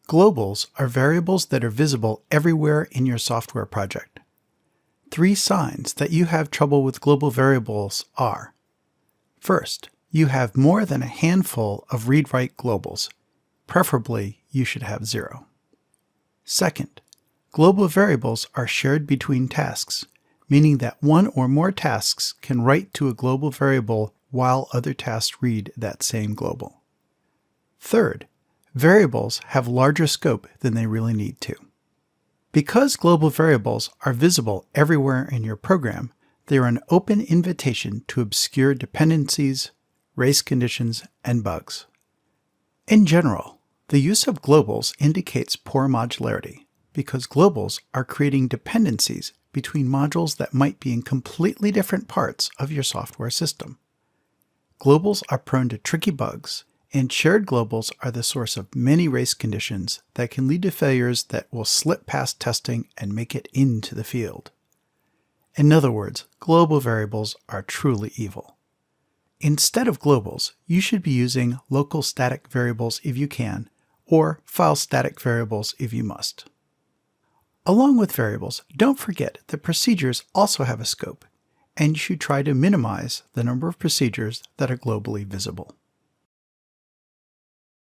Globals are variables that are visible everywhere in your software project. 3 signs that you have trouble with global variables are: first, you have more than a handful of read-write globals. Preferably, you should have 0. Second, global variables are shared between tasks, meaning that one or more tasks can write to a global variable while other tasks read that same global. Third, variables have larger scope than they really need to. Because global variables are visible everywhere in your program, they are an open invitation to obscure dependencies, race conditions, and bugs. In general, the use of globals indicates poor modularity, because globals are creating dependencies between modules that might be in completely different parts of your software system. Globals are prone to tricky bugs, and shared globals are the source of many race conditions that can lead to failures that will slip past testing and make it into the field. In other words, global variables are truly evil. Instead of globals, you should be using local static variables if you can, or file static variables if you must. Along with variables, don't forget that procedures also have a scope, and you should try to minimize the number of procedures that are globally visible.